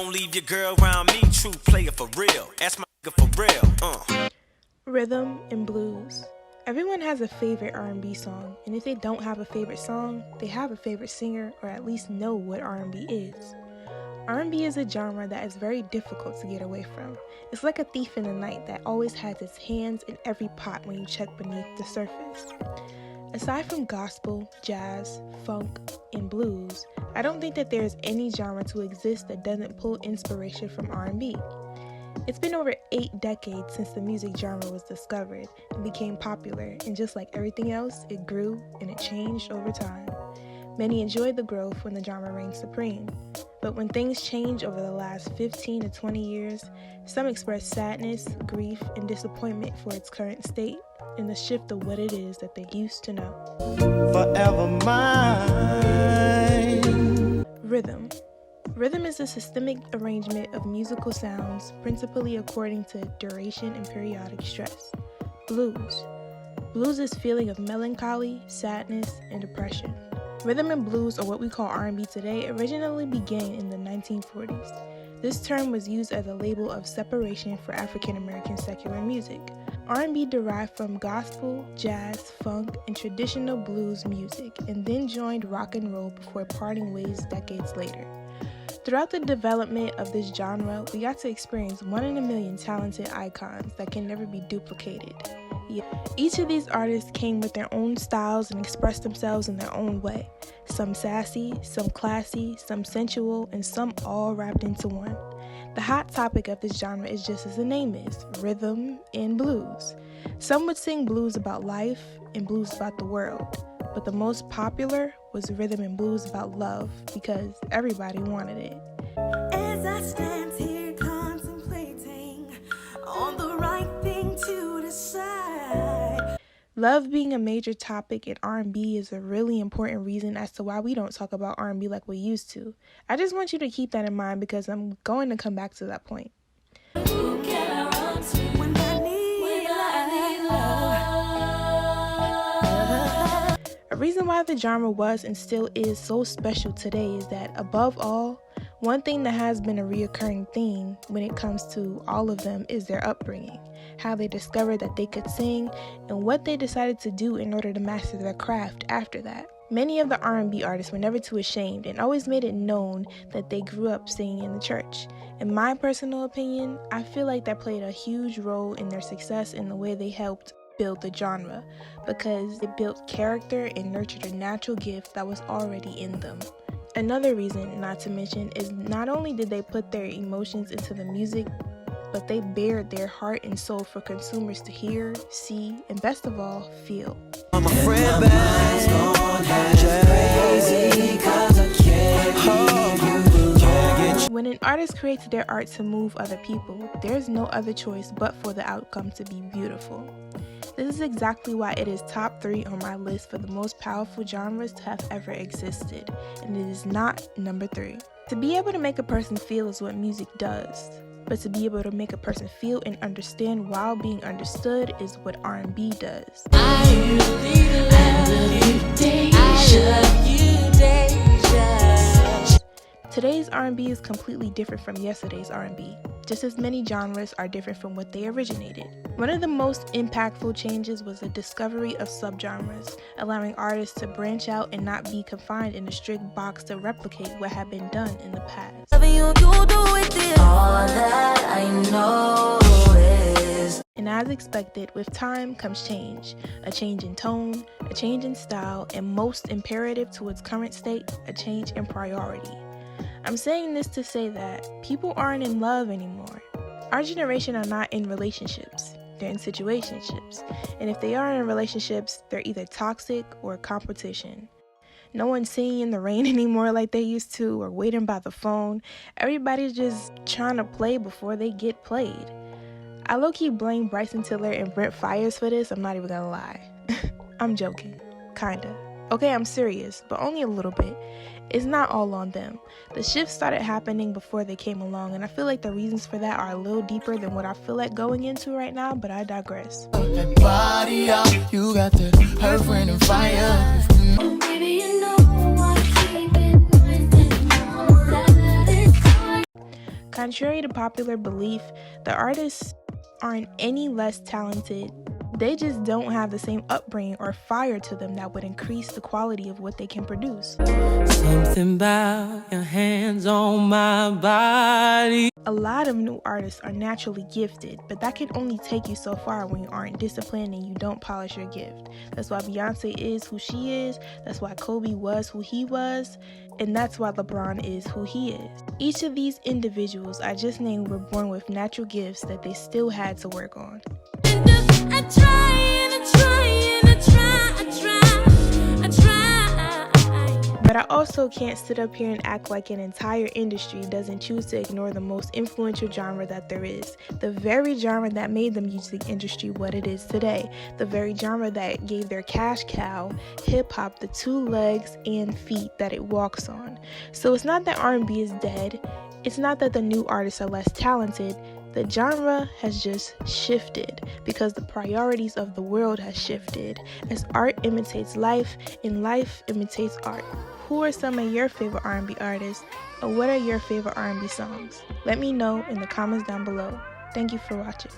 Don't leave your girl around me, true player for real. Ask my nigga for real. Rhythm and blues. Everyone has a favorite R&B song, and if they don't have a favorite song, they have a favorite singer or at least know what R&B is. R&B is a genre that is very difficult to get away from. It's like a thief in the night that always has its hands in every pot when you check beneath the surface. Aside from gospel, jazz, funk, and blues, I don't think that there is any genre to exist that doesn't pull inspiration from R&B. It's been over 8 decades since the music genre was discovered and became popular, and just like everything else, it grew and it changed over time. Many enjoyed the growth when the genre reigned supreme, but when things changed over the last 15 to 20 years, some expressed sadness, grief, and disappointment for its current state and the shift of what it is that they used to know. Forever mine. Rhythm. Rhythm is a systemic arrangement of musical sounds, principally according to duration and periodic stress. Blues. Blues is feeling of melancholy, sadness, and depression. Rhythm and blues, or what we call R&B today, originally began in the 1940s. This term was used as a label of separation for African American secular music. R&B derived from gospel, jazz, funk, and traditional blues music, and then joined rock and roll before parting ways decades later. Throughout the development of this genre, we got to experience 1 in a million talented icons that can never be duplicated. Each of these artists came with their own styles and expressed themselves in their own way. Some sassy, some classy, some sensual, and some all wrapped into one. The hot topic of this genre is just as the name is, rhythm and blues. Some would sing blues about life and blues about the world, but the most popular was rhythm and blues about love because everybody wanted it. As I stand here contemplating on the right thing to decide. Love being a major topic in R&B is a really important reason as to why we don't talk about R&B like we used to. I just want you to keep that in mind because I'm going to come back to that point. Who can I run to when I need love? A reason why the genre was and still is so special today is that, above all, one thing that has been a reoccurring theme when it comes to all of them is their upbringing, how they discovered that they could sing, and what they decided to do in order to master their craft after that. Many of the R&B artists were never too ashamed and always made it known that they grew up singing in the church. In my personal opinion, I feel like that played a huge role in their success in the way they helped build the genre, because it built character and nurtured a natural gift that was already in them. Another reason not to mention is not only did they put their emotions into the music, but they bared their heart and soul for consumers to hear, see, and best of all, feel. I'm afraid When an artist creates their art to move other people, there's no other choice but for the outcome to be beautiful. This is exactly why it is top 3 on my list for the most powerful genres to have ever existed, and it is not number 3. To be able to make a person feel is what music does, but to be able to make a person feel and understand while being understood is what R&B does. Today's R&B is completely different from yesterday's R&B, just as many genres are different from what they originated. One of the most impactful changes was the discovery of subgenres, allowing artists to branch out and not be confined in a strict box to replicate what had been done in the past. And as expected, with time comes change. A change in tone, a change in style, and most imperative to its current state, a change in priority. I'm saying this to say that people aren't in love anymore. Our generation are not in relationships. They're in situationships. And if they are in relationships, they're either toxic or competition. No one's singing in the rain anymore like they used to or waiting by the phone. Everybody's just trying to play before they get played. I low-key blame Bryson Tiller and Brent Fires for this, I'm not even gonna lie. I'm joking. Kinda. Okay, I'm serious, but only a little bit. It's not all on them. The shift started happening before they came along, and I feel like the reasons for that are a little deeper than what I feel like going into right now, but I digress. body up, you got the earth, wind, and fire. Baby, you know I keep it nice and Contrary to popular belief, the artists aren't any less talented. They just don't have the same upbringing or fire to them that would increase the quality of what they can produce. Something about your hands on my body. A lot of new artists are naturally gifted, but that can only take you so far when you aren't disciplined and you don't polish your gift. That's why Beyonce is who she is, that's why Kobe was who he was, and that's why LeBron is who he is. Each of these individuals I just named were born with natural gifts that they still had to work on. I try. But I also can't sit up here and act like an entire industry doesn't choose to ignore the most influential genre that there is. The very genre that made the music industry what it is today. The very genre that gave their cash cow, hip-hop, the two legs and feet that it walks on. So it's not that R&B is dead. It's not that the new artists are less talented. The genre has just shifted because the priorities of the world has shifted as art imitates life and life imitates art. Who are some of your favorite R&B artists, or what are your favorite R&B songs? Let me know in the comments down below. Thank you for watching.